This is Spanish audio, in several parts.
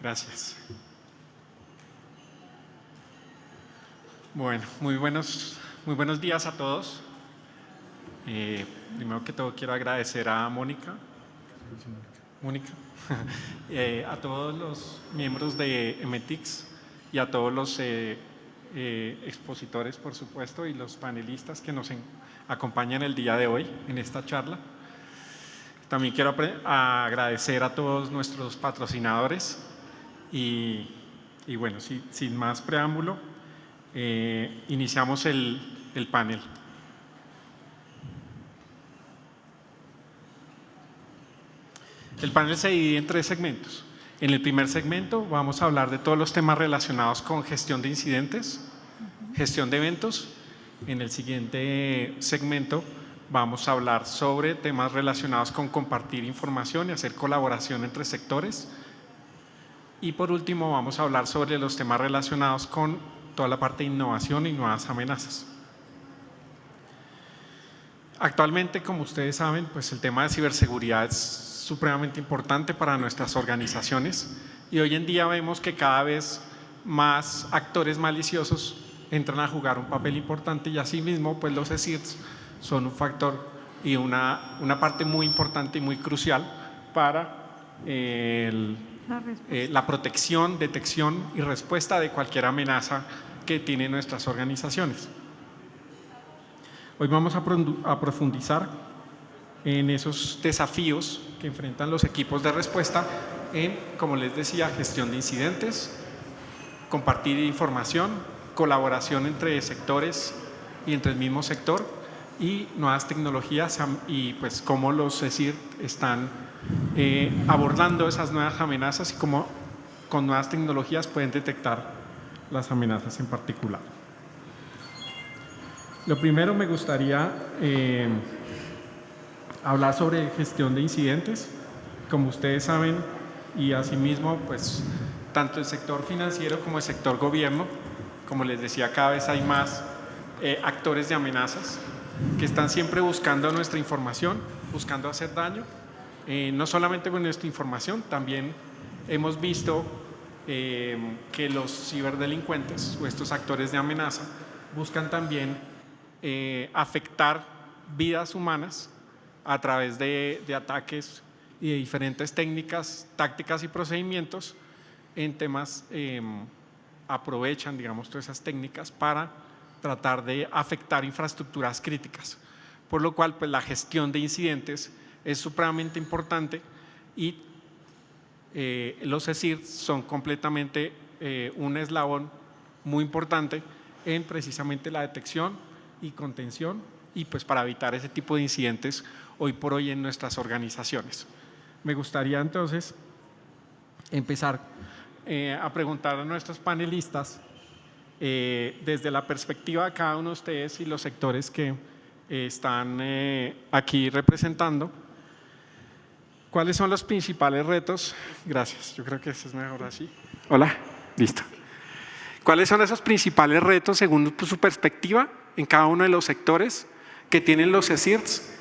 Gracias. Bueno, muy buenos días a todos. Primero que todo quiero agradecer a Mónica, a todos los miembros de Emetix y a todos los expositores, por supuesto, y los panelistas que nos acompañan el día de hoy en esta charla. También quiero agradecer a todos nuestros patrocinadores y bueno, sin más preámbulo, iniciamos el panel. El panel se divide en 3 segmentos. En el primer segmento vamos a hablar de todos los temas relacionados con gestión de incidentes, gestión de eventos. En el siguiente segmento vamos a hablar sobre temas relacionados con compartir información y hacer colaboración entre sectores. Y por último vamos a hablar sobre los temas relacionados con toda la parte de innovación y nuevas amenazas. Actualmente, como ustedes saben, pues el tema de ciberseguridad es supremamente importante para nuestras organizaciones y hoy en día vemos que cada vez más actores maliciosos entran a jugar un papel importante y asimismo pues los ESIRTs son un factor y una parte muy importante y muy crucial para la protección, detección y respuesta de cualquier amenaza que tienen nuestras organizaciones. Hoy vamos a profundizar en esos desafíos que enfrentan los equipos de respuesta en, como les decía, gestión de incidentes, compartir información, colaboración entre sectores y entre el mismo sector y nuevas tecnologías y pues cómo los ESIRT están abordando esas nuevas amenazas y cómo con nuevas tecnologías pueden detectar las amenazas en particular. Lo primero me gustaría hablar sobre gestión de incidentes. Como ustedes saben y asimismo pues tanto el sector financiero como el sector gobierno, como les decía, cada vez hay más actores de amenazas que están siempre buscando nuestra información, buscando hacer daño, no solamente con nuestra información, también hemos visto que los ciberdelincuentes o estos actores de amenaza buscan también afectar vidas humanas a través de ataques y de diferentes técnicas, tácticas y procedimientos en temas, aprovechan, digamos, todas esas técnicas para tratar de afectar infraestructuras críticas, por lo cual pues la gestión de incidentes es supremamente importante y los ESIRT son completamente un eslabón muy importante en precisamente la detección y contención y pues para evitar ese tipo de incidentes hoy por hoy en nuestras organizaciones. Me gustaría entonces empezar a preguntar a nuestros panelistas desde la perspectiva de cada uno de ustedes y los sectores que están aquí representando, ¿cuáles son los principales retos? Gracias, yo creo que eso es mejor así. Hola, listo. ¿Cuáles son esos principales retos según su perspectiva en cada uno de los sectores que tienen los ESIRTs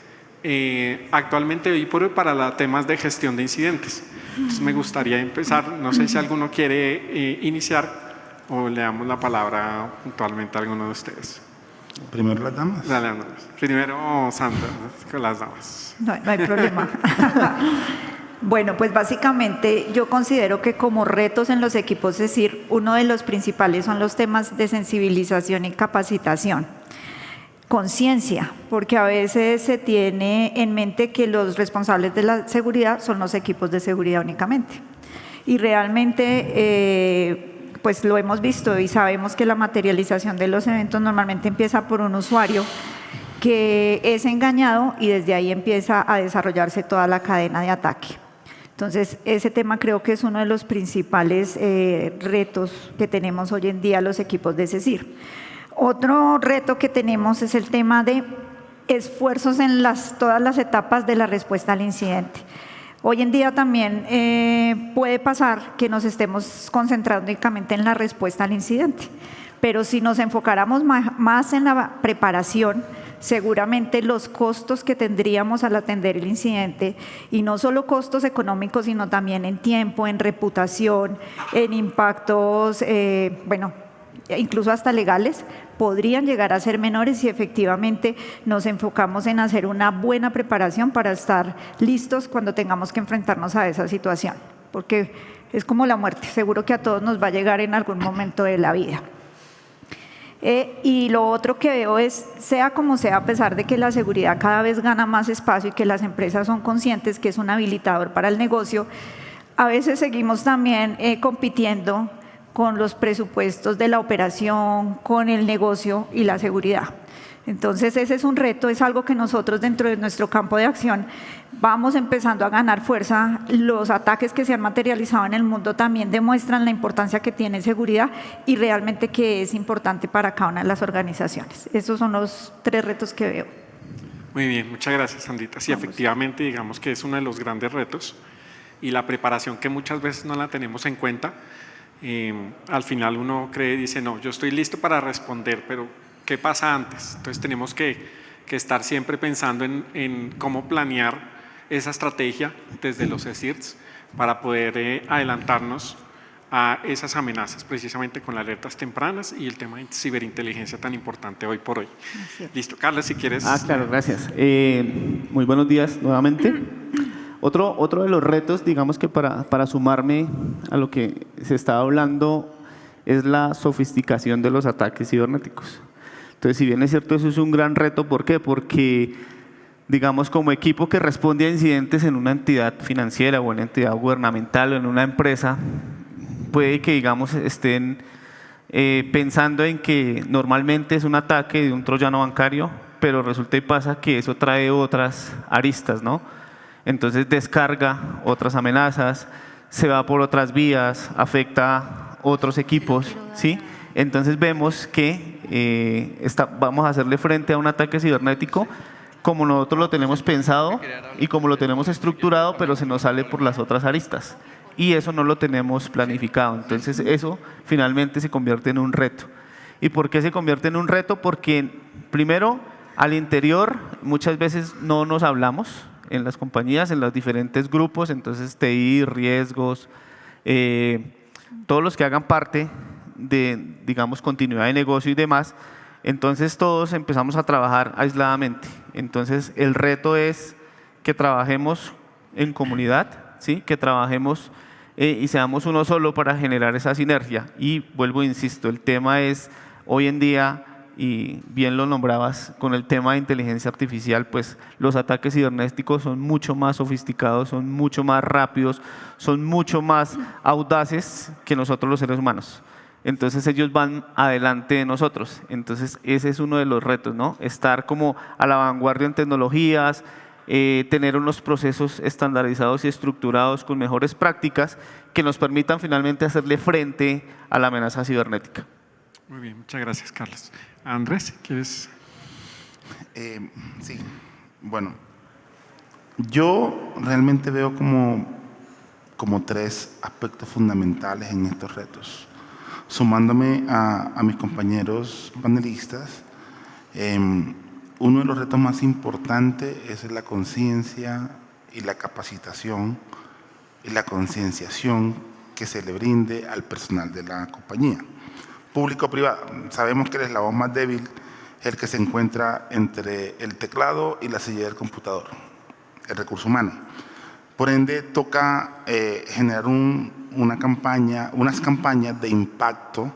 actualmente hoy por hoy para temas de gestión de incidentes? Entonces me gustaría empezar, no sé si alguno quiere iniciar o le damos la palabra puntualmente a alguno de ustedes. Primero las damas. Dale, primero Sandra, con las damas. No hay problema. Bueno, pues básicamente yo considero que como retos en los equipos ESIRT, uno de los principales son los temas de sensibilización y capacitación. Conciencia, porque a veces se tiene en mente que los responsables de la seguridad son los equipos de seguridad únicamente. Y realmente pues lo hemos visto y sabemos que la materialización de los eventos normalmente empieza por un usuario que es engañado y desde ahí empieza a desarrollarse toda la cadena de ataque. Entonces, ese tema creo que es uno de los principales retos que tenemos hoy en día los equipos de ESIRT. Otro reto que tenemos es el tema de esfuerzos en todas las etapas de la respuesta al incidente. Hoy en día también puede pasar que nos estemos concentrando únicamente en la respuesta al incidente, pero si nos enfocáramos más en la preparación, seguramente los costos que tendríamos al atender el incidente, y no solo costos económicos, sino también en tiempo, en reputación, en impactos, incluso hasta legales, podrían llegar a ser menores si efectivamente nos enfocamos en hacer una buena preparación para estar listos cuando tengamos que enfrentarnos a esa situación, porque es como la muerte, seguro que a todos nos va a llegar en algún momento de la vida. Y lo otro que veo es, sea como sea, a pesar de que la seguridad cada vez gana más espacio y que las empresas son conscientes que es un habilitador para el negocio, a veces seguimos también compitiendo con los presupuestos de la operación, con el negocio y la seguridad. Entonces ese es un reto, es algo que nosotros dentro de nuestro campo de acción vamos empezando a ganar fuerza. Los ataques que se han materializado en el mundo también demuestran la importancia que tiene seguridad y realmente que es importante para cada una de las organizaciones. Esos son los 3 retos que veo. Muy bien, muchas gracias, Sandrita. Sí, efectivamente, digamos que es uno de los grandes retos y la preparación que muchas veces no la tenemos en cuenta. Al final uno cree y dice, no, yo estoy listo para responder, pero ¿qué pasa antes? Entonces tenemos que estar siempre pensando en cómo planear esa estrategia desde los CSIRTs para poder adelantarnos a esas amenazas, precisamente con las alertas tempranas y el tema de ciberinteligencia tan importante hoy por hoy. Listo, Carlos, si quieres. Claro, gracias. Muy buenos días nuevamente. Otro de los retos, digamos que para sumarme a lo que se estaba hablando, es la sofisticación de los ataques cibernéticos. Entonces, si bien es cierto, eso es un gran reto, ¿por qué? Porque, digamos, como equipo que responde a incidentes en una entidad financiera o en una entidad gubernamental o en una empresa, puede que, digamos, estén pensando en que normalmente es un ataque de un troyano bancario, pero resulta y pasa que eso trae otras aristas, ¿no? Entonces descarga otras amenazas, se va por otras vías, afecta a otros equipos, ¿sí? Entonces vemos que vamos a hacerle frente a un ataque cibernético como nosotros lo tenemos pensado y como lo tenemos estructurado, pero se nos sale por las otras aristas. Y eso no lo tenemos planificado. Entonces eso finalmente se convierte en un reto. ¿Y por qué se convierte en un reto? Porque primero, al interior muchas veces no nos hablamos en las compañías, en los diferentes grupos, entonces TI, riesgos, todos los que hagan parte de, digamos, continuidad de negocio y demás, entonces todos empezamos a trabajar aisladamente. Entonces el reto es que trabajemos en comunidad, ¿sí? Que trabajemos y seamos uno solo para generar esa sinergia. Y vuelvo e insisto, el tema es hoy en día, y bien lo nombrabas, con el tema de inteligencia artificial, pues los ataques cibernéticos son mucho más sofisticados, son mucho más rápidos, son mucho más audaces que nosotros los seres humanos. Entonces ellos van adelante de nosotros. Entonces ese es uno de los retos, ¿no? Estar como a la vanguardia en tecnologías, tener unos procesos estandarizados y estructurados con mejores prácticas que nos permitan finalmente hacerle frente a la amenaza cibernética. Muy bien, muchas gracias, Carlos. Andrés, ¿quieres? Sí, bueno, yo realmente veo como 3 aspectos fundamentales en estos retos. Sumándome a mis compañeros panelistas, uno de los retos más importantes es la conciencia y la capacitación y la concienciación que se le brinde al personal de la compañía. Público-privado, sabemos que el eslabón más débil es el que se encuentra entre el teclado y la silla del computador, el recurso humano. Por ende, toca generar unas campañas de impacto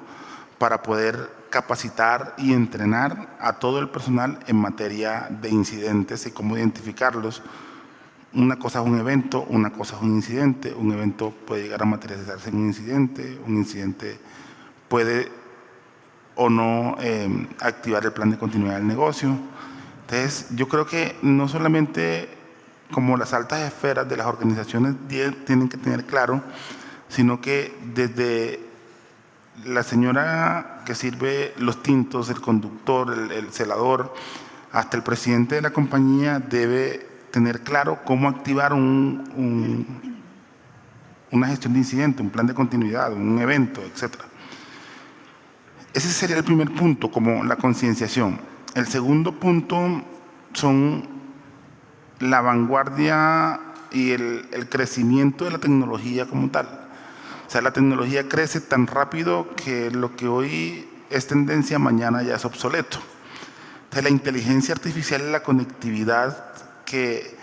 para poder capacitar y entrenar a todo el personal en materia de incidentes y cómo identificarlos. Una cosa es un evento, una cosa es un incidente. Un evento puede llegar a materializarse en un incidente puede o no activar el plan de continuidad del negocio. Entonces, yo creo que no solamente como las altas esferas de las organizaciones tienen que tener claro, sino que desde la señora que sirve los tintos, el conductor, el celador, hasta el presidente de la compañía debe tener claro cómo activar una gestión de incidente, un plan de continuidad, un evento, etc. Ese sería el primer punto, como la concienciación. El segundo punto son la vanguardia y el crecimiento de la tecnología como tal. O sea, la tecnología crece tan rápido que lo que hoy es tendencia, mañana ya es obsoleto. Entonces, la inteligencia artificial y la conectividad que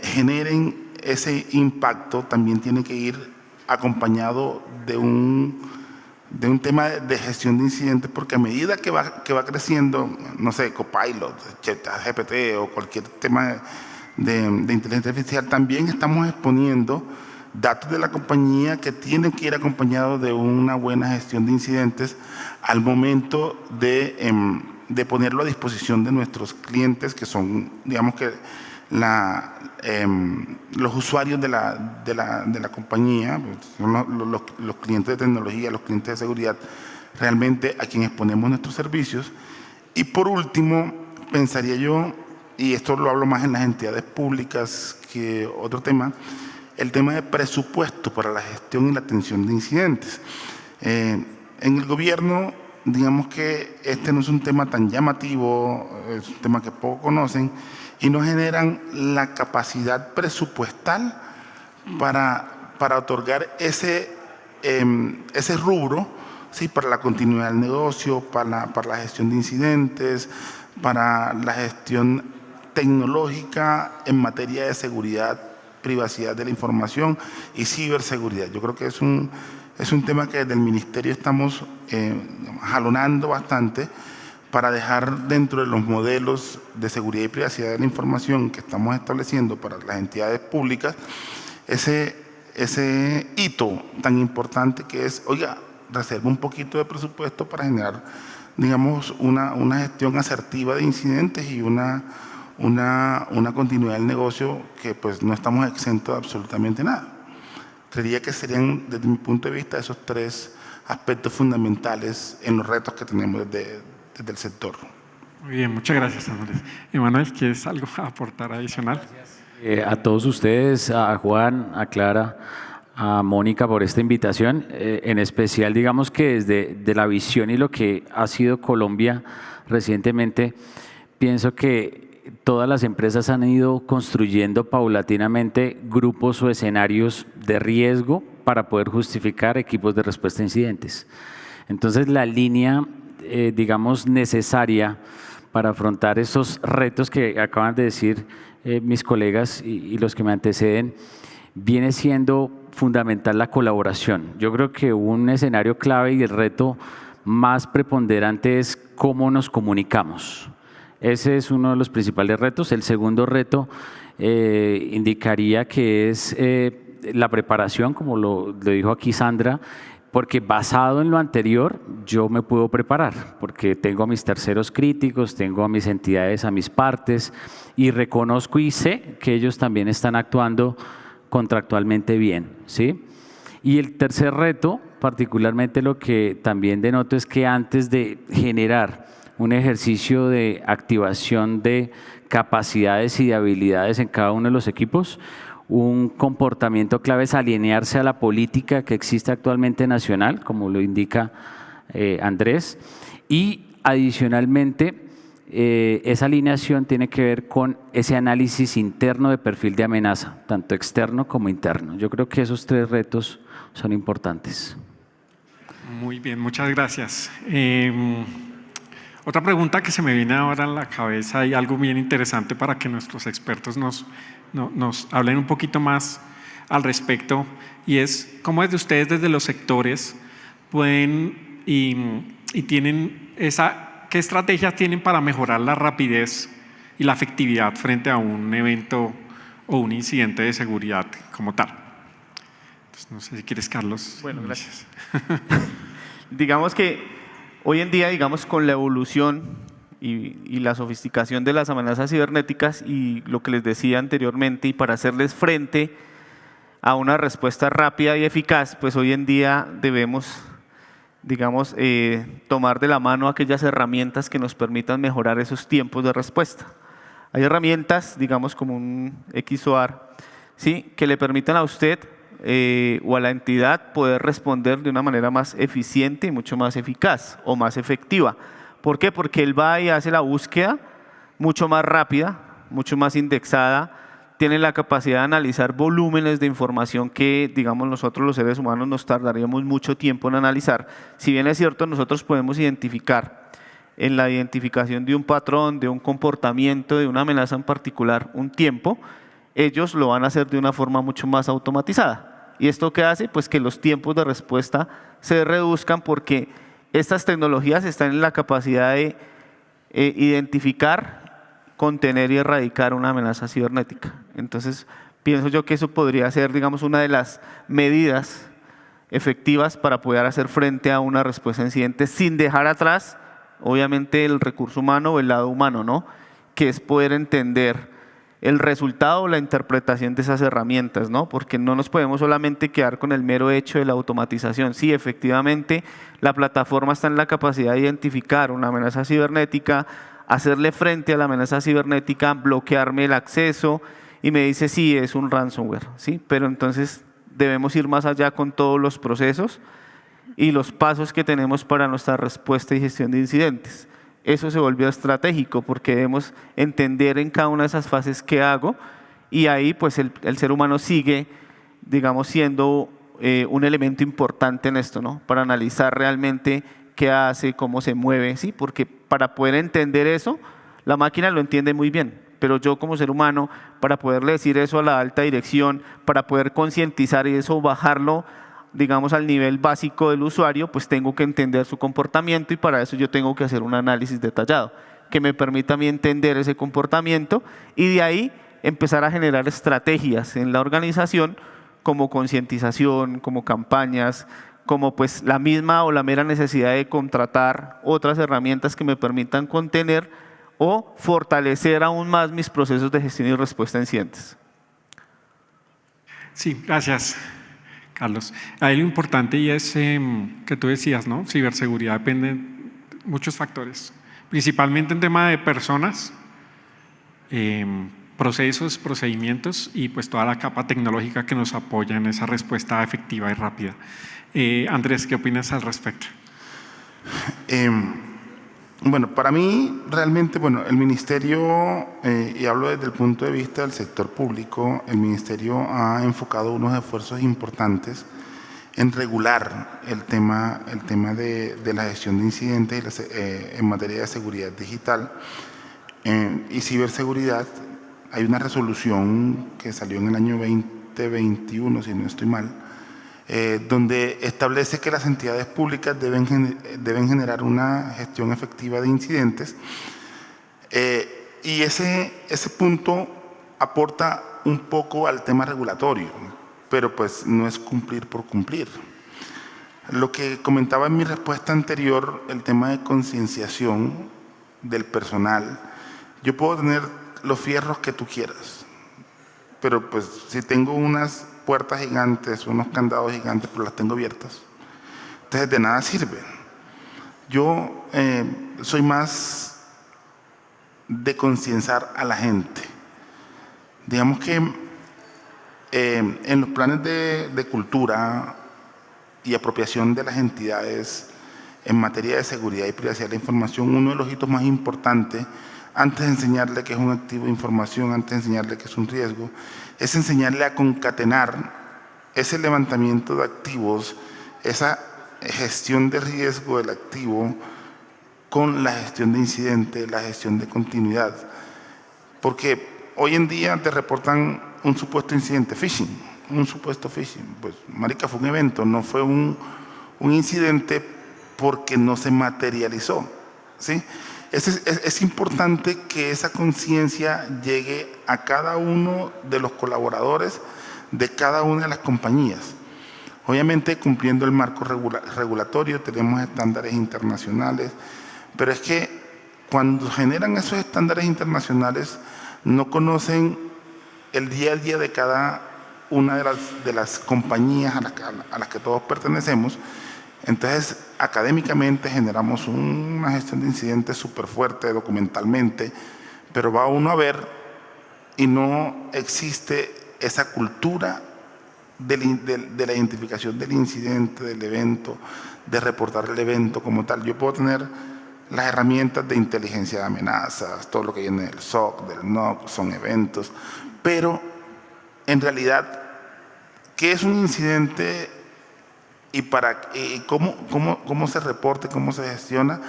generen ese impacto también tiene que ir acompañado de un tema de gestión de incidentes, porque a medida que va creciendo, no sé, Copilot, GPT o cualquier tema de inteligencia artificial, también estamos exponiendo datos de la compañía que tienen que ir acompañados de una buena gestión de incidentes al momento de ponerlo a disposición de nuestros clientes, que son, digamos que, los usuarios de la compañía, son los clientes de tecnología, los clientes de seguridad, realmente a quienes ponemos nuestros servicios. Y por último, pensaría yo, y esto lo hablo más en las entidades públicas que otro tema, el tema de presupuesto para la gestión y la atención de incidentes. En el gobierno, digamos que este no es un tema tan llamativo, es un tema que poco conocen, y no generan la capacidad presupuestal para otorgar ese rubro, ¿sí? Para la continuidad del negocio, para la gestión de incidentes, para la gestión tecnológica en materia de seguridad, privacidad de la información y ciberseguridad. Yo creo que es un tema que desde el Ministerio estamos jalonando bastante para dejar dentro de los modelos de seguridad y privacidad de la información que estamos estableciendo para las entidades públicas ese hito tan importante que es, oiga, reserva un poquito de presupuesto para generar, digamos, una gestión asertiva de incidentes y una continuidad del negocio que pues no estamos exentos de absolutamente nada. Creería que serían, desde mi punto de vista, esos tres aspectos fundamentales en los retos que tenemos desde el sector. Muy bien, muchas gracias, Andrés. Emanuel, ¿quieres algo aportar adicional? A todos ustedes, a Juan, a Clara, a Mónica por esta invitación. En especial, digamos que desde la visión y lo que ha sido Colombia recientemente, pienso que todas las empresas han ido construyendo paulatinamente grupos o escenarios de riesgo para poder justificar equipos de respuesta a incidentes. Entonces, la línea, digamos, necesaria para afrontar esos retos que acaban de decir mis colegas y los que me anteceden, viene siendo fundamental la colaboración. Yo creo que un escenario clave y el reto más preponderante es cómo nos comunicamos. Ese es uno de los principales retos. El segundo reto indicaría que es la preparación, como lo dijo aquí Sandra, porque basado en lo anterior yo me puedo preparar, porque tengo a mis terceros críticos, tengo a mis entidades, a mis partes, y reconozco y sé que ellos también están actuando contractualmente bien, ¿sí? Y el tercer reto, particularmente lo que también denoto, es que antes de generar un ejercicio de activación de capacidades y de habilidades en cada uno de los equipos, un comportamiento clave es alinearse a la política que existe actualmente nacional, como lo indica Andrés, y adicionalmente esa alineación tiene que ver con ese análisis interno de perfil de amenaza, tanto externo como interno. Yo creo que esos tres retos son importantes. Muy bien, muchas gracias. Otra pregunta que se me viene ahora en la cabeza y algo bien interesante para que nuestros expertos nos hablen un poquito más al respecto, y es cómo desde ustedes, desde los sectores, pueden y tienen ¿qué estrategias tienen para mejorar la rapidez y la efectividad frente a un evento o un incidente de seguridad como tal? Entonces, no sé si quieres, Carlos. Bueno, gracias. Digamos que hoy en día, digamos, con la evolución y la sofisticación de las amenazas cibernéticas y lo que les decía anteriormente, y para hacerles frente a una respuesta rápida y eficaz, pues hoy en día debemos, digamos, tomar de la mano aquellas herramientas que nos permitan mejorar esos tiempos de respuesta. Hay herramientas, digamos, como un XOR, ¿sí?, que le permitan a usted o a la entidad poder responder de una manera más eficiente y mucho más eficaz o más efectiva. ¿Por qué? Porque él va y hace la búsqueda mucho más rápida, mucho más indexada, tiene la capacidad de analizar volúmenes de información que, digamos, nosotros los seres humanos nos tardaríamos mucho tiempo en analizar. Si bien es cierto, nosotros podemos identificar en la identificación de un patrón, de un comportamiento, de una amenaza en particular, un tiempo, ellos lo van a hacer de una forma mucho más automatizada. ¿Y esto qué hace? Pues que los tiempos de respuesta se reduzcan porque estas tecnologías están en la capacidad de identificar, contener y erradicar una amenaza cibernética. Entonces, pienso yo que eso podría ser, digamos, una de las medidas efectivas para poder hacer frente a una respuesta a incidentes sin dejar atrás, obviamente, el recurso humano o el lado humano, ¿no? Que es poder entender el resultado o la interpretación de esas herramientas, ¿no? Porque no nos podemos solamente quedar con el mero hecho de la automatización. Sí, efectivamente, la plataforma está en la capacidad de identificar una amenaza cibernética, hacerle frente a la amenaza cibernética, bloquearme el acceso y me dice sí, es un ransomware, ¿sí? Pero entonces debemos ir más allá con todos los procesos y los pasos que tenemos para nuestra respuesta y gestión de incidentes. Eso se volvió estratégico porque debemos entender en cada una de esas fases qué hago y ahí pues el ser humano sigue, digamos, siendo un elemento importante en esto, ¿no? Para analizar realmente qué hace, cómo se mueve, ¿sí? Porque para poder entender eso, la máquina lo entiende muy bien, pero yo como ser humano, para poderle decir eso a la alta dirección, para poder concientizar y eso bajarlo, digamos, al nivel básico del usuario, pues tengo que entender su comportamiento y para eso yo tengo que hacer un análisis detallado que me permita a mí entender ese comportamiento y de ahí empezar a generar estrategias en la organización como concientización, como campañas, como pues la misma o la mera necesidad de contratar otras herramientas que me permitan contener o fortalecer aún más mis procesos de gestión y respuesta a incidentes. Sí, gracias, Carlos. Ahí lo importante y es que tú decías, ¿no? Ciberseguridad depende de muchos factores, principalmente en tema de personas, procesos, procedimientos y pues toda la capa tecnológica que nos apoya en esa respuesta efectiva y rápida. Andrés, ¿qué opinas al respecto? Bueno, para mí realmente, bueno, el Ministerio, y hablo desde el punto de vista del sector público, el Ministerio ha enfocado unos esfuerzos importantes en regular el tema de la gestión de incidentes en materia de seguridad digital y ciberseguridad. Hay una resolución que salió en el año 2021, si no estoy mal, donde establece que las entidades públicas deben generar una gestión efectiva de incidentes y ese punto aporta un poco al tema regulatorio, pero pues no es cumplir por cumplir. Lo que comentaba en mi respuesta anterior, el tema de concienciación del personal, yo puedo tener los fierros que tú quieras, pero pues si tengo unas puertas gigantes, unos candados gigantes, pero las tengo abiertas, entonces de nada sirve. Yo soy más de concienciar a la gente. Digamos que en los planes de cultura y apropiación de las entidades en materia de seguridad y privacidad de la información, uno de los hitos más importantes, antes de enseñarle que es un activo de información, antes de enseñarle que es un riesgo, es enseñarle a concatenar ese levantamiento de activos, esa gestión de riesgo del activo con la gestión de incidentes, la gestión de continuidad. Porque hoy en día te reportan un supuesto incidente, phishing, un supuesto phishing. Pues, marica, fue un evento, no fue un incidente porque no se materializó, ¿sí? Es importante que esa conciencia llegue a cada uno de los colaboradores de cada una de las compañías. Obviamente cumpliendo el marco regulatorio, tenemos estándares internacionales, pero es que cuando generan esos estándares internacionales no conocen el día a día de cada una de las compañías a las que todos pertenecemos. Entonces, académicamente generamos una gestión de incidentes súper fuerte, documentalmente, pero va uno a ver y no existe esa cultura de la identificación del incidente, del evento, de reportar el evento como tal. Yo puedo tener las herramientas de inteligencia de amenazas, todo lo que viene del SOC, del NOC, son eventos, pero en realidad, ¿qué es un incidente y cómo se reporta, cómo se gestiona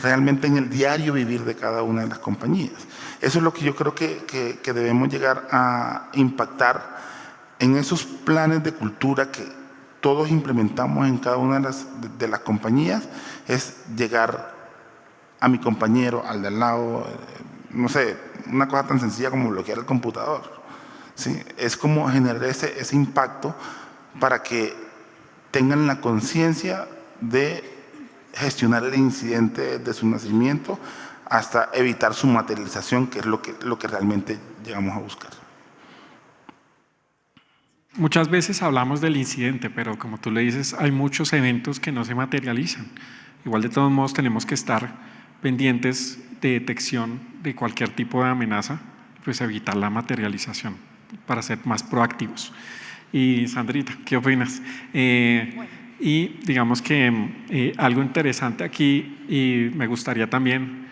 realmente en el diario vivir de cada una de las compañías? Eso es lo que yo creo que debemos llegar a impactar en esos planes de cultura que todos implementamos en cada una de las compañías, es llegar a mi compañero, al de al lado, no sé, una cosa tan sencilla como bloquear el computador, ¿sí? Es como generar ese impacto para que tengan la conciencia de gestionar el incidente desde su nacimiento hasta evitar su materialización, que es lo que realmente llegamos a buscar. Muchas veces hablamos del incidente, pero como tú le dices, hay muchos eventos que no se materializan. Igual de todos modos tenemos que estar pendientes de detección de cualquier tipo de amenaza, pues evitar la materialización para ser más proactivos. Y Sandrita, ¿qué opinas? Y digamos que algo interesante aquí, y me gustaría también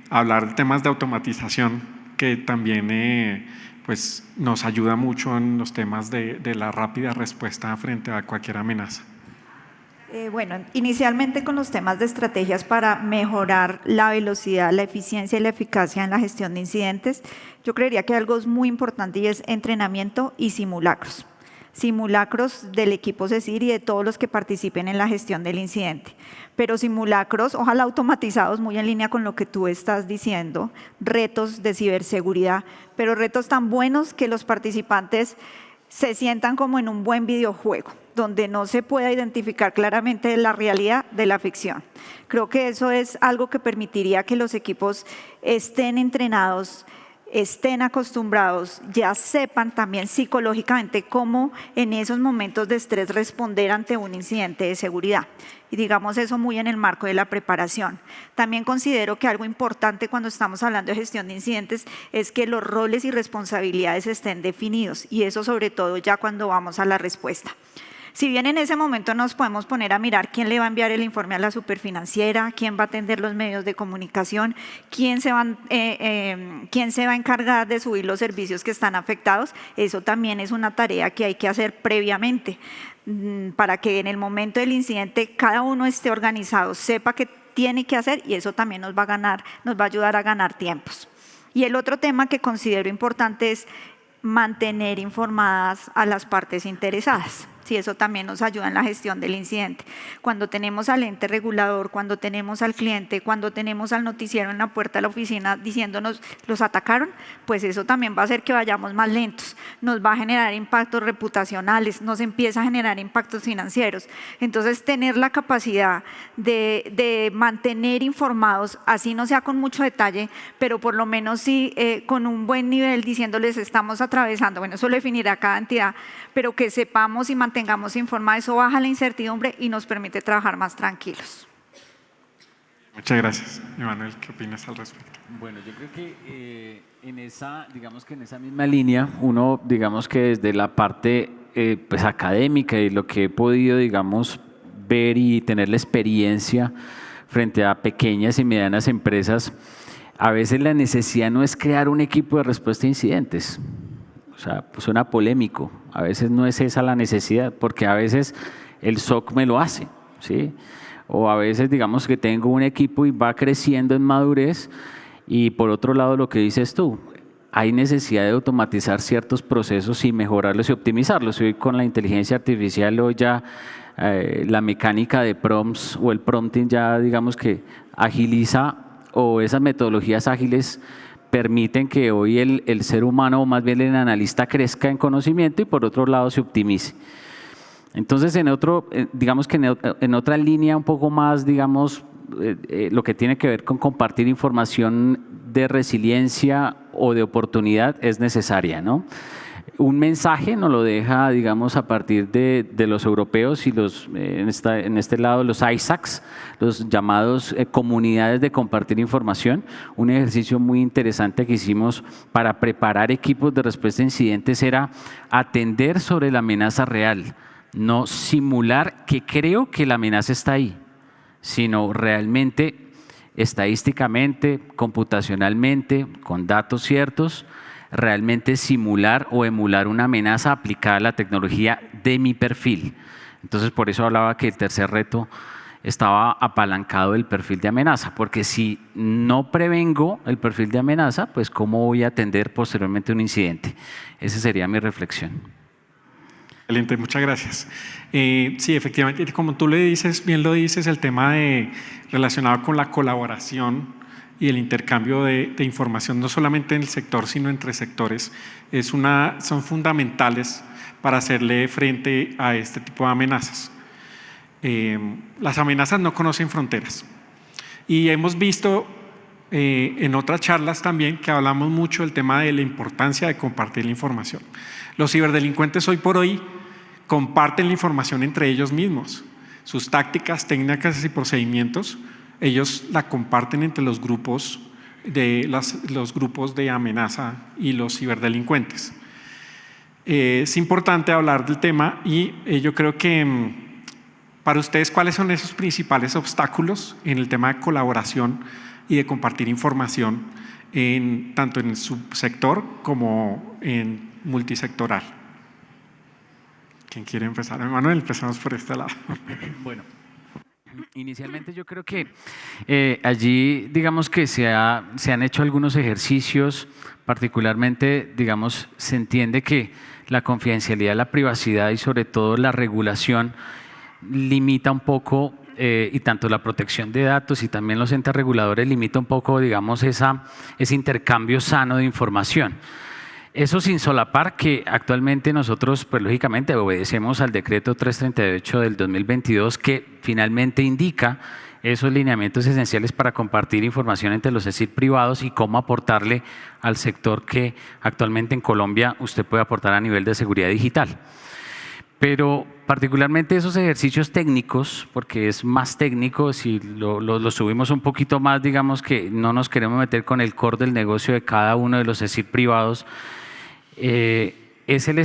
hablar de temas de automatización, que también pues nos ayuda mucho en los temas de la rápida respuesta frente a cualquier amenaza. Bueno, inicialmente con los temas de estrategias para mejorar la velocidad, la eficiencia y la eficacia en la gestión de incidentes, yo creería que algo es muy importante y es entrenamiento y simulacros. Simulacros del equipo CECIR y de todos los que participen en la gestión del incidente. Pero simulacros, ojalá automatizados, muy en línea con lo que tú estás diciendo, retos de ciberseguridad, pero retos tan buenos que los participantes se sientan como en un buen videojuego, donde no se pueda identificar claramente la realidad de la ficción. Creo que eso es algo que permitiría que los equipos estén entrenados, estén acostumbrados, ya sepan también psicológicamente cómo en esos momentos de estrés responder ante un incidente de seguridad. Y digamos eso muy en el marco de la preparación. También considero que algo importante cuando estamos hablando de gestión de incidentes es que los roles y responsabilidades estén definidos, y eso sobre todo ya cuando vamos a la respuesta. Si bien en ese momento nos podemos poner a mirar quién le va a enviar el informe a la superfinanciera, quién va a atender los medios de comunicación, quién se va a encargar de subir los servicios que están afectados, eso también es una tarea que hay que hacer previamente para que en el momento del incidente cada uno esté organizado, sepa qué tiene que hacer, y eso también nos va a ayudar a ganar tiempos. Y el otro tema que considero importante es mantener informadas a las partes interesadas. Sí, eso también nos ayuda en la gestión del incidente. Cuando tenemos al ente regulador, cuando tenemos al cliente, cuando tenemos al noticiero en la puerta de la oficina diciéndonos los atacaron, pues eso también va a hacer que vayamos más lentos, nos va a generar impactos reputacionales, nos empieza a generar impactos financieros. Entonces, tener la capacidad de mantener informados, así no sea con mucho detalle, pero por lo menos sí con un buen nivel, diciéndoles estamos atravesando, bueno, eso lo definirá cada entidad, pero que sepamos y mantengamos informados, eso baja la incertidumbre y nos permite trabajar más tranquilos. Muchas gracias. Emanuel, ¿qué opinas al respecto? Bueno, yo creo que en esa misma línea, uno, digamos que desde la parte pues académica y lo que he podido, digamos, ver y tener la experiencia frente a pequeñas y medianas empresas, a veces la necesidad no es crear un equipo de respuesta a incidentes. O sea, pues suena polémico, a veces no es esa la necesidad, porque a veces el SOC me lo hace, ¿sí? O a veces digamos que tengo un equipo y va creciendo en madurez, y por otro lado lo que dices tú, hay necesidad de automatizar ciertos procesos y mejorarlos y optimizarlos. Hoy con la inteligencia artificial o ya la mecánica de prompts o el prompting ya digamos que agiliza, o esas metodologías ágiles permiten que hoy el ser humano, o más bien el analista, crezca en conocimiento y por otro lado se optimice. Entonces, digamos que en otra línea un poco más, digamos, lo que tiene que ver con compartir información de resiliencia o de oportunidad es necesaria, ¿no? Un mensaje nos lo deja, digamos, a partir de los europeos y en este lado los ISACs, los llamados comunidades de compartir información. Un ejercicio muy interesante que hicimos para preparar equipos de respuesta a incidentes era atender sobre la amenaza real, no simular que creo que la amenaza está ahí, sino realmente estadísticamente, computacionalmente, con datos ciertos, realmente simular o emular una amenaza aplicada a la tecnología de mi perfil. Entonces, por eso hablaba que el tercer reto estaba apalancado del perfil de amenaza, porque si no prevengo el perfil de amenaza, pues ¿cómo voy a atender posteriormente un incidente? Esa sería mi reflexión. Excelente, muchas gracias. Sí, efectivamente, como tú le dices, bien lo dices, el tema relacionado con la colaboración y el intercambio de información, no solamente en el sector, sino entre sectores, son fundamentales para hacerle frente a este tipo de amenazas. Las amenazas no conocen fronteras y hemos visto en otras charlas también que hablamos mucho del tema de la importancia de compartir la información. Los ciberdelincuentes hoy por hoy comparten la información entre ellos mismos, sus tácticas, técnicas y procedimientos, ellos la comparten entre los grupos de amenaza y los ciberdelincuentes. Es importante hablar del tema y yo creo que para ustedes, ¿cuáles son esos principales obstáculos en el tema de colaboración y de compartir información tanto en el subsector como en multisectoral? ¿Quién quiere empezar? Manuel, empezamos por este lado. Bueno, inicialmente yo creo que allí digamos que se han hecho algunos ejercicios, particularmente digamos se entiende que la confidencialidad, la privacidad y sobre todo la regulación limita un poco y tanto la protección de datos y también los entes reguladores limita un poco digamos ese intercambio sano de información. Eso sin solapar que actualmente nosotros, pues lógicamente obedecemos al decreto 338 del 2022 que finalmente indica esos lineamientos esenciales para compartir información entre los ESIR privados y cómo aportarle al sector que actualmente en Colombia usted puede aportar a nivel de seguridad digital. Pero particularmente esos ejercicios técnicos, porque es más técnico, si lo subimos un poquito más, digamos que no nos queremos meter con el core del negocio de cada uno de los ESIR privados, es el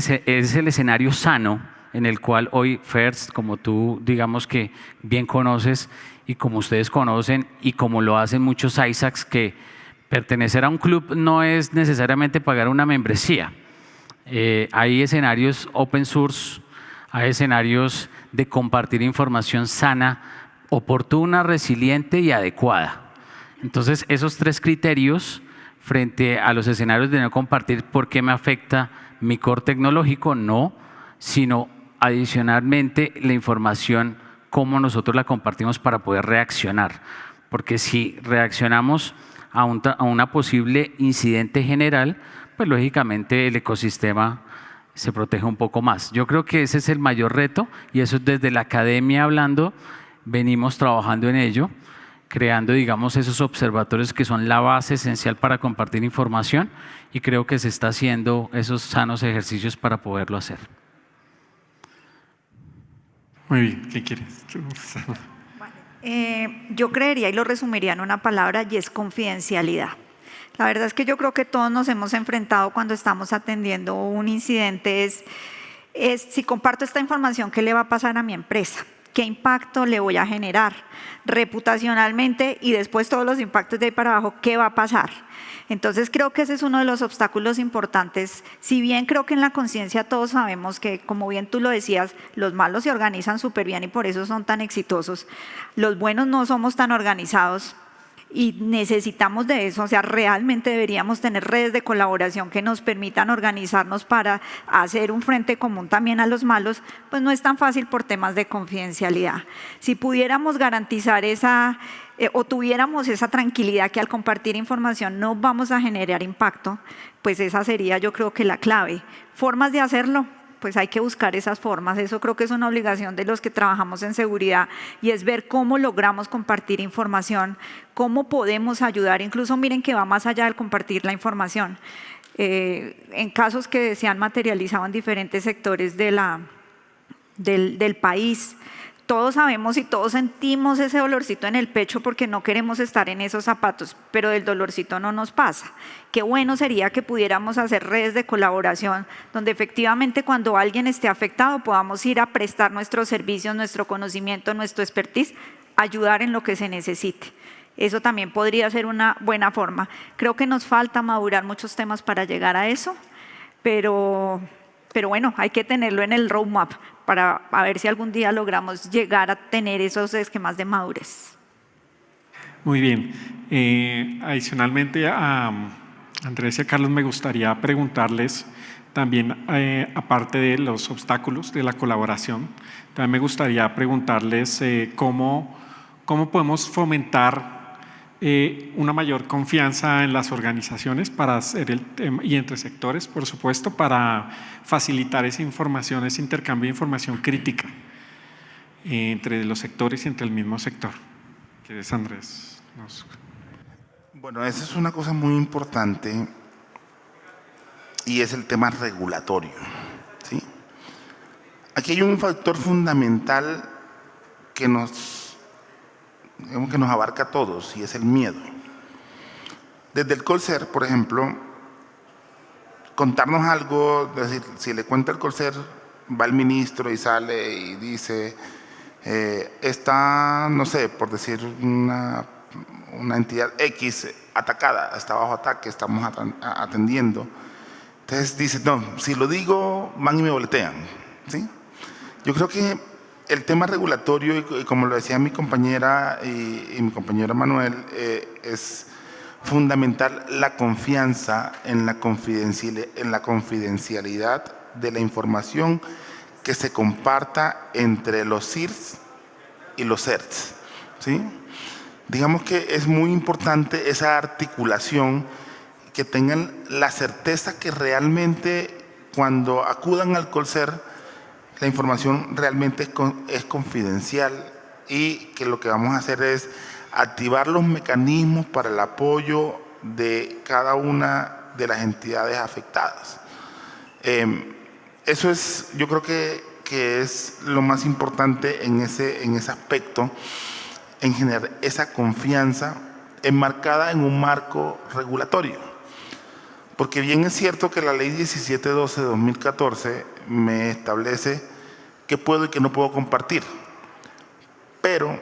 escenario sano en el cual hoy FIRST, como tú digamos que bien conoces y como ustedes conocen y como lo hacen muchos ISACs, que pertenecer a un club no es necesariamente pagar una membresía. Hay escenarios open source, hay escenarios de compartir información sana, oportuna, resiliente y adecuada. Entonces, esos tres criterios frente a los escenarios de no compartir, ¿por qué me afecta mi core tecnológico? No, sino adicionalmente la información, cómo nosotros la compartimos para poder reaccionar. Porque si reaccionamos a una posible incidente general, pues lógicamente el ecosistema se protege un poco más. Yo creo que ese es el mayor reto y eso desde la academia hablando, venimos trabajando en ello, creando, digamos, esos observatorios que son la base esencial para compartir información y creo que se está haciendo esos sanos ejercicios para poderlo hacer. Muy bien, ¿qué quieres? Yo creería y lo resumiría en una palabra y es confidencialidad. La verdad es que yo creo que todos nos hemos enfrentado cuando estamos atendiendo un incidente es si comparto esta información, ¿qué le va a pasar a mi empresa? ¿Qué impacto le voy a generar reputacionalmente y después todos los impactos de ahí para abajo? ¿Qué va a pasar? Entonces creo que ese es uno de los obstáculos importantes. Si bien creo que en la conciencia todos sabemos que, como bien tú lo decías, los malos se organizan súper bien y por eso son tan exitosos. Los buenos no somos tan organizados y necesitamos de eso, o sea, realmente deberíamos tener redes de colaboración que nos permitan organizarnos para hacer un frente común también a los malos, pues no es tan fácil por temas de confidencialidad. Si pudiéramos garantizar o tuviéramos esa tranquilidad que al compartir información no vamos a generar impacto, pues esa sería yo creo que la clave. Formas de hacerlo, pues hay que buscar esas formas. Eso creo que es una obligación de los que trabajamos en seguridad y es ver cómo logramos compartir información, cómo podemos ayudar. Incluso miren que va más allá del compartir la información. En casos que se han materializado en diferentes sectores del país, todos sabemos y todos sentimos ese dolorcito en el pecho porque no queremos estar en esos zapatos, pero del dolorcito no nos pasa. Qué bueno sería que pudiéramos hacer redes de colaboración donde efectivamente cuando alguien esté afectado podamos ir a prestar nuestros servicios, nuestro conocimiento, nuestro expertise ayudar en lo que se necesite. Eso también podría ser una buena forma. Creo que nos falta madurar muchos temas para llegar a eso, pero bueno, hay que tenerlo en el roadmap para a ver si algún día logramos llegar a tener esos esquemas de madurez. Muy bien. Adicionalmente a Andrés y a Carlos, me gustaría preguntarles también, aparte de los obstáculos de la colaboración, también me gustaría preguntarles cómo podemos fomentar una mayor confianza en las organizaciones para hacer y entre sectores, por supuesto, para facilitar esa información, ese intercambio de información crítica entre los sectores y entre el mismo sector. ¿Quieres, Andrés? Bueno, esa es una cosa muy importante y es el tema regulatorio, ¿sí? Aquí hay un factor fundamental que nos abarca a todos y es el miedo. Desde el Colser, por ejemplo, contarnos algo, es decir, si le cuenta el Colser, va el ministro y sale y dice, está, no sé, por decir una entidad X atacada, está bajo ataque, estamos atendiendo. Entonces dice, no, si lo digo, van y me boletean, ¿sí? Yo creo que el tema regulatorio, y como lo decía mi compañera y mi compañero Manuel, es fundamental la confianza en la confidencialidad de la información que se comparta entre los CIRS y los CERTs, ¿sí? Digamos que es muy importante esa articulación, que tengan la certeza que realmente cuando acudan al Colser, la información realmente es confidencial y que lo que vamos a hacer es activar los mecanismos para el apoyo de cada una de las entidades afectadas. Eso es, yo creo que es lo más importante en ese aspecto, en generar esa confianza enmarcada en un marco regulatorio. Porque bien es cierto que la ley 1712 de 2014 me establece qué puedo y qué no puedo compartir, pero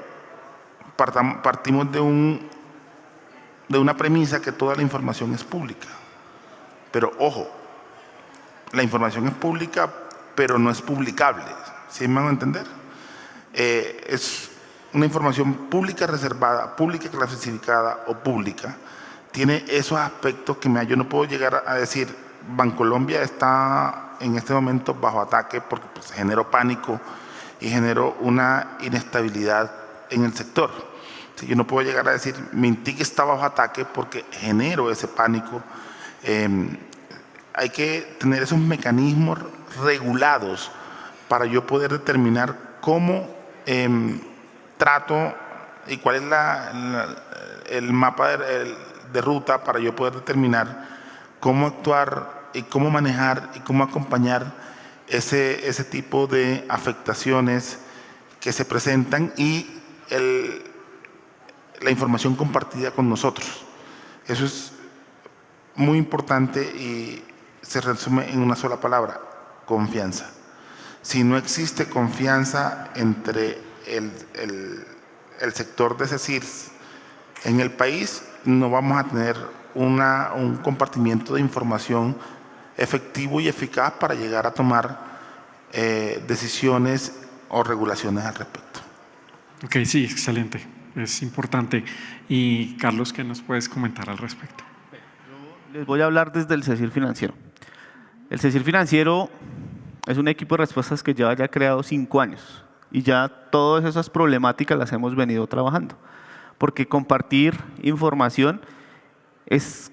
partimos de una premisa que toda la información es pública. Pero ojo, la información es pública, pero no es publicable, ¿sí me van a entender? Es una información pública reservada, pública clasificada o pública. Tiene esos aspectos que yo no puedo llegar a decir, Bancolombia está en este momento bajo ataque porque pues, generó pánico y generó una inestabilidad en el sector. Yo no puedo llegar a decir, Mintic está bajo ataque porque genero ese pánico. Hay que tener esos mecanismos regulados para yo poder determinar cómo trato y cuál es el mapa de ruta para yo poder determinar cómo actuar y cómo manejar y cómo acompañar ese tipo de afectaciones que se presentan y la información compartida con nosotros. Eso es muy importante y se resume en una sola palabra: confianza. Si no existe confianza entre el sector de CECIRS en el país, no vamos a tener un compartimiento de información efectivo y eficaz para llegar a tomar decisiones o regulaciones al respecto. Ok, sí, excelente. Es importante. Y Carlos, ¿qué nos puedes comentar al respecto? Les voy a hablar desde el CECIR Financiero. El CECIR Financiero es un equipo de respuestas que lleva ya creado 5 años y ya todas esas problemáticas las hemos venido trabajando, porque compartir información es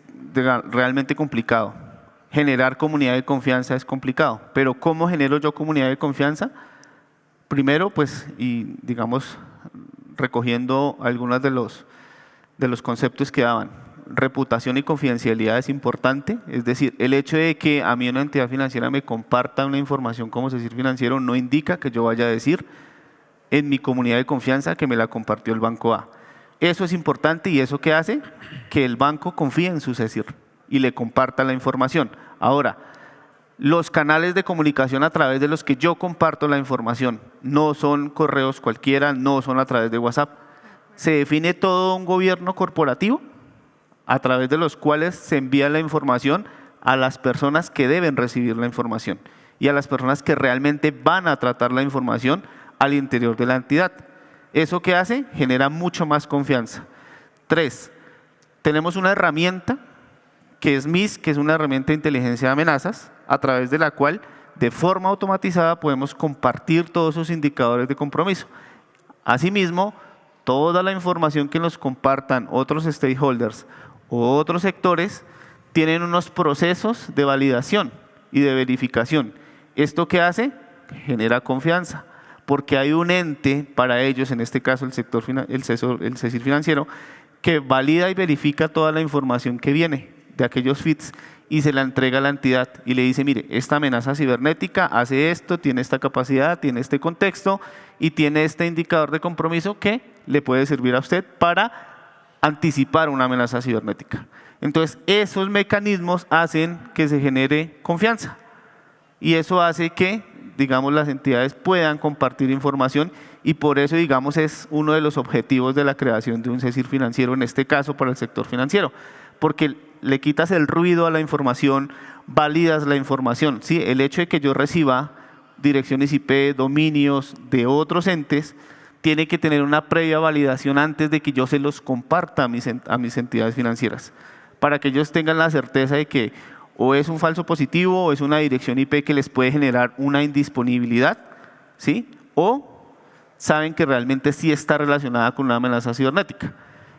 realmente complicado. Generar comunidad de confianza es complicado, pero ¿cómo genero yo comunidad de confianza? Primero, pues, y digamos, recogiendo algunos de los conceptos que daban. Reputación y confidencialidad es importante, es decir, el hecho de que a mí una entidad financiera me comparta una información como CECIR Financiero no indica que yo vaya a decir en mi comunidad de confianza que me la compartió el banco A. Eso es importante y eso que hace que el banco confíe en su CECIR y le comparta la información. Ahora, los canales de comunicación a través de los que yo comparto la información no son correos cualquiera, no son a través de WhatsApp, se define todo un gobierno corporativo a través de los cuales se envía la información a las personas que deben recibir la información y a las personas que realmente van a tratar la información al interior de la entidad. ¿Eso qué hace? Genera mucho más confianza. 3, tenemos una herramienta que es MIS, que es una herramienta de inteligencia de amenazas, a través de la cual de forma automatizada podemos compartir todos esos indicadores de compromiso. Asimismo, toda la información que nos compartan otros stakeholders o otros sectores tienen unos procesos de validación y de verificación. ¿Esto qué hace? Genera confianza, porque hay un ente para ellos, en este caso el CECIR financiero, que valida y verifica toda la información que viene de aquellos feeds y se la entrega a la entidad y le dice, mire, esta amenaza cibernética hace esto, tiene esta capacidad, tiene este contexto y tiene este indicador de compromiso que le puede servir a usted para anticipar una amenaza cibernética. Entonces, esos mecanismos hacen que se genere confianza y eso hace que, digamos, las entidades puedan compartir información y por eso, digamos, es uno de los objetivos de la creación de un CECIR financiero, en este caso para el sector financiero, porque le quitas el ruido a la información, validas la información. ¿Sí? El hecho de que yo reciba direcciones IP, dominios de otros entes, tiene que tener una previa validación antes de que yo se los comparta a mis entidades financieras, para que ellos tengan la certeza de que o es un falso positivo o es una dirección IP que les puede generar una indisponibilidad, ¿sí? O saben que realmente sí está relacionada con una amenaza cibernética.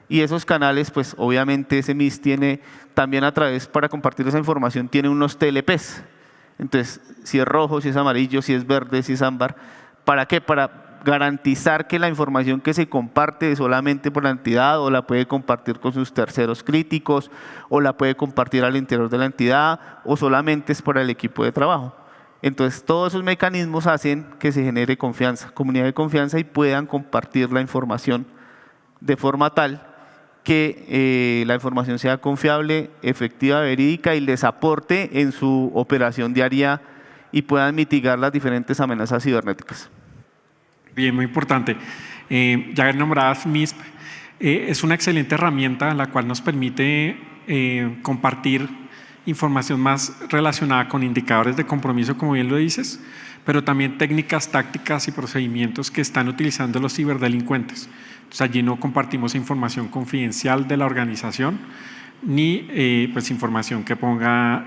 Y esos canales, pues obviamente ese MIS tiene también a través, para compartir esa información, tiene unos TLPs. Entonces, si es rojo, si es amarillo, si es verde, si es ámbar, ¿para qué? Para garantizar que la información que se comparte es solamente por la entidad o la puede compartir con sus terceros críticos o la puede compartir al interior de la entidad o solamente es para el equipo de trabajo. Entonces, todos esos mecanismos hacen que se genere confianza, comunidad de confianza y puedan compartir la información de forma tal que la información sea confiable, efectiva, verídica y les aporte en su operación diaria y puedan mitigar las diferentes amenazas cibernéticas. Bien, muy importante. Ya nombradas MISP, es una excelente herramienta la cual nos permite compartir información más relacionada con indicadores de compromiso, como bien lo dices, pero también técnicas, tácticas y procedimientos que están utilizando los ciberdelincuentes. Entonces, allí no compartimos información confidencial de la organización ni pues información que ponga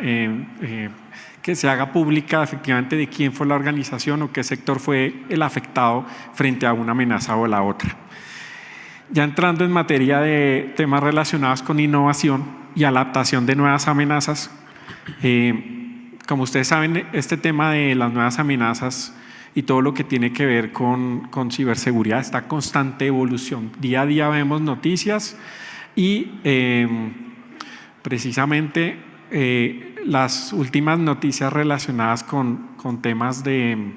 que se haga pública efectivamente de quién fue la organización o qué sector fue el afectado frente a una amenaza o la otra. Ya entrando en materia de temas relacionados con innovación y adaptación de nuevas amenazas, como ustedes saben, este tema de las nuevas amenazas y todo lo que tiene que ver con ciberseguridad está en constante evolución. Día a día vemos noticias y precisamente las últimas noticias relacionadas con temas de,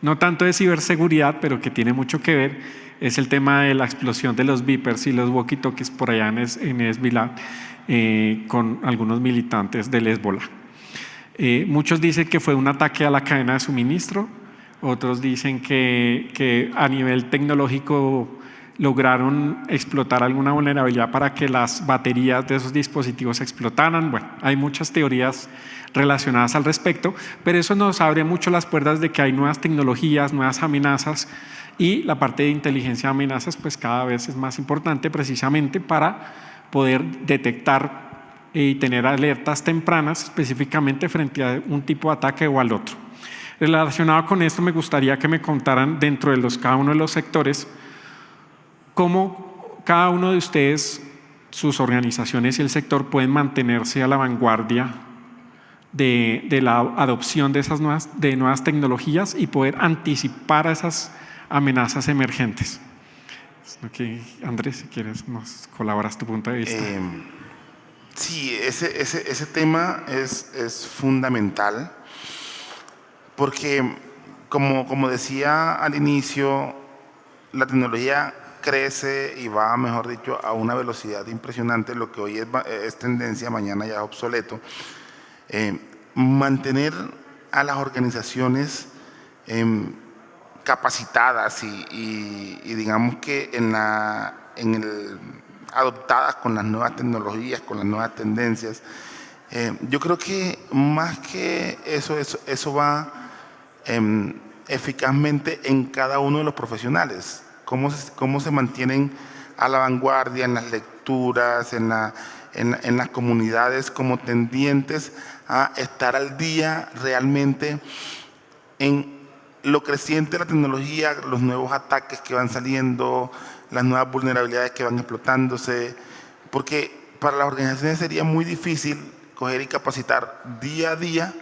no tanto de ciberseguridad, pero que tiene mucho que ver, es el tema de la explosión de los beepers y los walkie-talkies por allá en Hezbollah con algunos militantes del Hezbollah. Muchos dicen que fue un ataque a la cadena de suministro, otros dicen que a nivel tecnológico lograron explotar alguna vulnerabilidad para que las baterías de esos dispositivos explotaran. Bueno, hay muchas teorías relacionadas al respecto, pero eso nos abre mucho las puertas de que hay nuevas tecnologías, nuevas amenazas y la parte de inteligencia de amenazas pues cada vez es más importante precisamente para poder detectar y tener alertas tempranas específicamente frente a un tipo de ataque o al otro. Relacionado con esto me gustaría que me contaran dentro de cada uno de los sectores cómo cada uno de ustedes, sus organizaciones y el sector pueden mantenerse a la vanguardia de la adopción de esas nuevas tecnologías y poder anticipar a esas amenazas emergentes. Okay. Andrés, si quieres nos colaboras tu punto de vista. Sí, ese tema es fundamental porque, como decía al inicio, la tecnología crece y va, mejor dicho, a una velocidad impresionante. Lo que hoy es tendencia, mañana ya es obsoleto. Mantener a las organizaciones capacitadas y digamos que en adoptadas con las nuevas tecnologías, con las nuevas tendencias. Yo creo que más que eso va eficazmente en cada uno de los profesionales. Cómo se mantienen a la vanguardia en las lecturas, en las comunidades, como tendientes a estar al día realmente en lo creciente de la tecnología, los nuevos ataques que van saliendo, las nuevas vulnerabilidades que van explotándose, porque para las organizaciones sería muy difícil coger y capacitar día a día,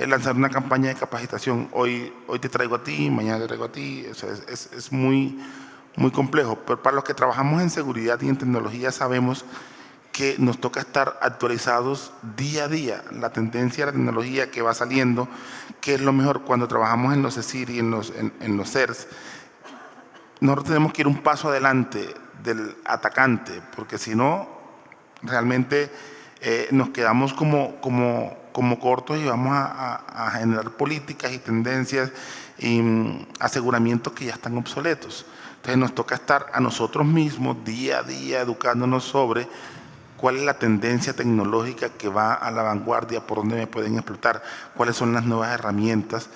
lanzar una campaña de capacitación. Hoy te traigo a ti, mañana te traigo a ti. O sea, es muy complejo. Pero para los que trabajamos en seguridad y en tecnología sabemos que nos toca estar actualizados día a día. La tendencia de la tecnología que va saliendo, que es lo mejor cuando trabajamos en los CECIR y en los CERS. Nosotros tenemos que ir un paso adelante del atacante, porque si no, realmente nos quedamos como cortos y vamos a generar políticas y tendencias y aseguramientos que ya están obsoletos. Entonces nos toca estar a nosotros mismos día a día educándonos sobre cuál es la tendencia tecnológica que va a la vanguardia, por dónde me pueden explotar, cuáles son las nuevas herramientas.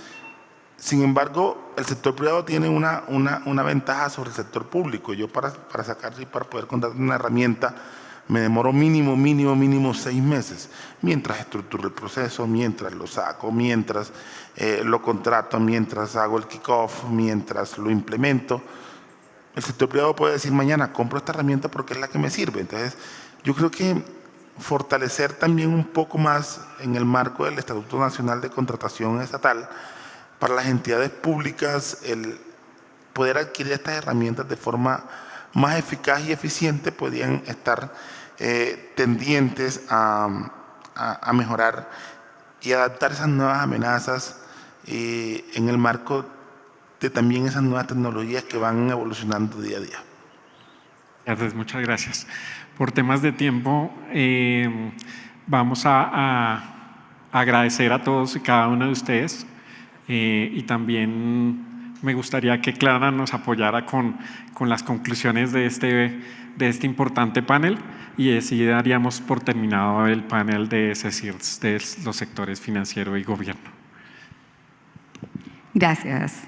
Sin embargo, el sector privado tiene una ventaja sobre el sector público. Yo para sacar y para poder contratar una herramienta me demoro mínimo 6 meses, mientras estructuro el proceso, mientras lo saco, mientras lo contrato, mientras hago el kickoff, mientras lo implemento. El sector privado puede decir mañana, compro esta herramienta porque es la que me sirve. Entonces, yo creo que fortalecer también un poco más en el marco del Estatuto Nacional de Contratación Estatal para las entidades públicas, el poder adquirir estas herramientas de forma más eficaz y eficiente, podían estar tendientes a mejorar y adaptar esas nuevas amenazas en el marco de también esas nuevas tecnologías que van evolucionando día a día. Muchas gracias. Por temas de tiempo, vamos a agradecer a todos y cada uno de ustedes y también me gustaría que Clara nos apoyara con las conclusiones de este importante panel y así daríamos por terminado el panel de CECIRS de los sectores financiero y gobierno. Gracias.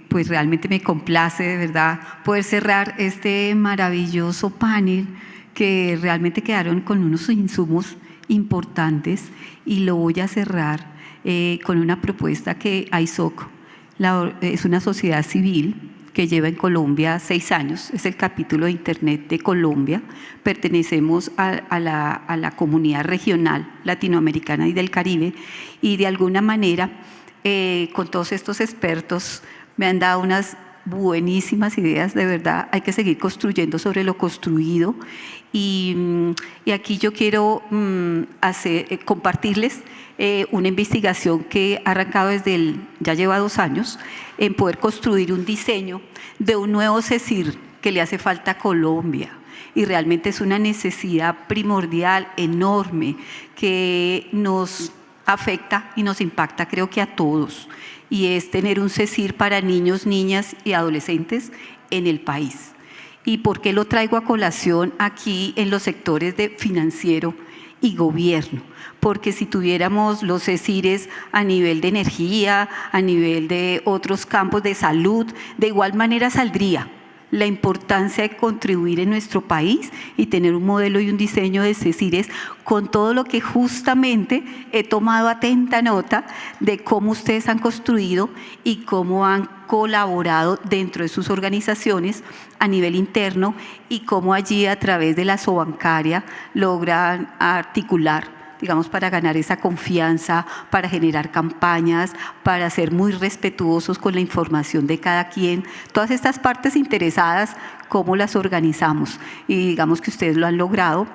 Pues realmente me complace de verdad poder cerrar este maravilloso panel que realmente quedaron con unos insumos importantes y lo voy a cerrar con una propuesta que AISOC es una sociedad civil que lleva en Colombia 6 años, es el capítulo de Internet de Colombia, pertenecemos a la comunidad regional latinoamericana y del Caribe y de alguna manera con todos estos expertos me han dado unas buenísimas ideas, de verdad, hay que seguir construyendo sobre lo construido y aquí yo quiero compartirles una investigación que ha arrancado ya lleva 2 años, en poder construir un diseño de un nuevo CECIR que le hace falta a Colombia. Y realmente es una necesidad primordial, enorme, que nos afecta y nos impacta creo que a todos. Y es tener un CECIR para niños, niñas y adolescentes en el país. ¿Y por qué lo traigo a colación aquí en los sectores de financiero y gobierno? Porque si tuviéramos los CECIRes a nivel de energía, a nivel de otros campos de salud, de igual manera saldría la importancia de contribuir en nuestro país y tener un modelo y un diseño de CECIRes con todo lo que justamente he tomado atenta nota de cómo ustedes han construido y cómo han colaborado dentro de sus organizaciones a nivel interno y cómo allí a través de la Sobancaria logran articular, digamos, para ganar esa confianza, para generar campañas, para ser muy respetuosos con la información de cada quien. Todas estas partes interesadas, cómo las organizamos. Y digamos que ustedes lo han logrado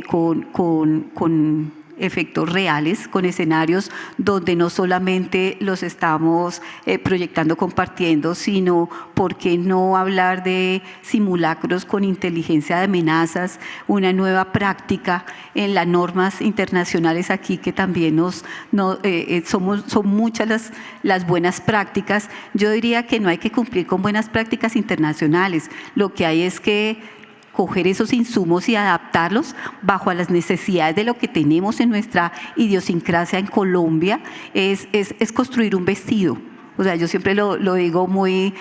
con efectos reales, con escenarios donde no solamente los estamos proyectando, compartiendo, sino, ¿por qué no hablar de simulacros con inteligencia de amenazas? Una nueva práctica en las normas internacionales aquí que también son muchas las buenas prácticas. Yo diría que no hay que cumplir con buenas prácticas internacionales, lo que hay es que coger esos insumos y adaptarlos bajo a las necesidades de lo que tenemos en nuestra idiosincrasia en Colombia, es construir un vestido. O sea, yo siempre lo digo muy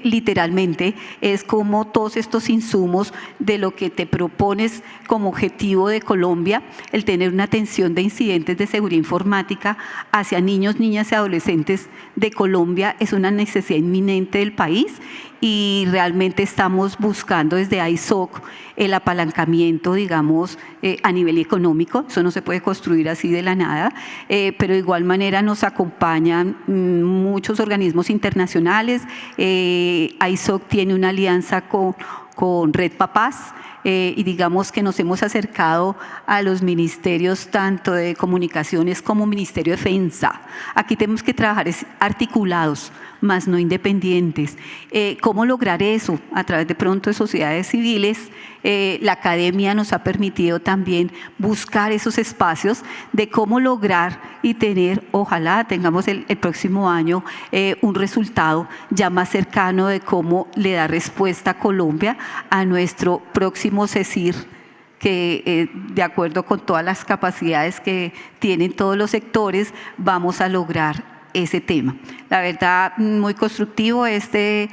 literalmente, es como todos estos insumos de lo que te propones como objetivo de Colombia, el tener una atención de incidentes de seguridad informática hacia niños, niñas y adolescentes de Colombia es una necesidad inminente del país, y realmente estamos buscando desde ISOC el apalancamiento, digamos, a nivel económico. Eso no se puede construir así de la nada, pero de igual manera nos acompañan muchos organismos internacionales. ISOC tiene una alianza con Red Papás, y digamos que nos hemos acercado a los ministerios tanto de comunicaciones como Ministerio de Defensa. Aquí tenemos que trabajar articulados, más no independientes. ¿Cómo lograr eso? A través de pronto de sociedades civiles. La academia nos ha permitido también buscar esos espacios de cómo lograr y tener, ojalá tengamos el próximo año un resultado ya más cercano de cómo le da respuesta a Colombia a nuestro próximo CECIR, que de acuerdo con todas las capacidades que tienen todos los sectores vamos a lograr ese tema. La verdad, muy constructivo este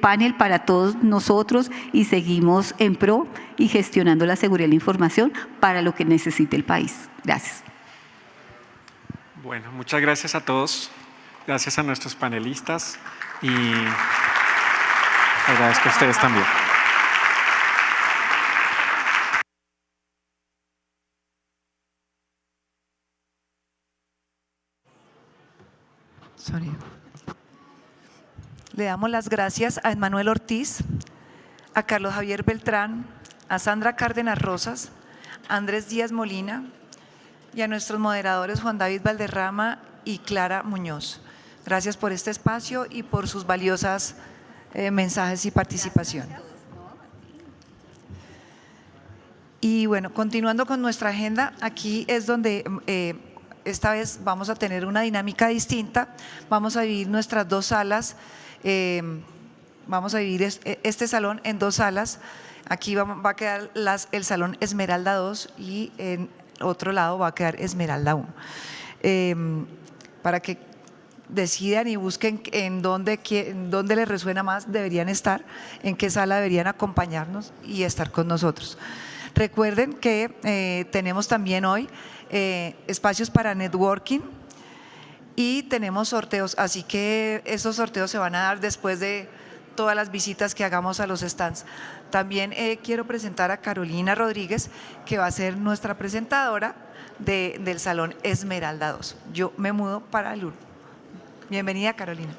panel para todos nosotros, y seguimos en pro y gestionando la seguridad de la información para lo que necesite el país. Gracias. Bueno, muchas gracias a todos, gracias a nuestros panelistas y agradezco a ustedes también. Le damos las gracias a Emmanuel Ortiz, a Carlos Javier Beltrán, a Sandra Cárdenas Rosas, a Andrés Díaz Molina y a nuestros moderadores Juan David Valderrama y Clara Muñoz. Gracias por este espacio y por sus valiosas mensajes y participación. Y bueno, continuando con nuestra agenda, aquí es donde esta vez vamos a tener una dinámica distinta. Vamos a dividir nuestras dos salas, vamos a dividir este salón en dos salas. Aquí va a quedar el salón Esmeralda 2 y en otro lado va a quedar Esmeralda 1. Para que decidan y busquen en dónde les resuena más, deberían estar, en qué sala deberían acompañarnos y estar con nosotros. Recuerden que tenemos también hoy espacios para networking y tenemos sorteos, así que esos sorteos se van a dar después de todas las visitas que hagamos a los stands. También quiero presentar a Carolina Rodríguez, que va a ser nuestra presentadora del Salón Esmeralda 2. Yo me mudo para el 1. Bienvenida, Carolina.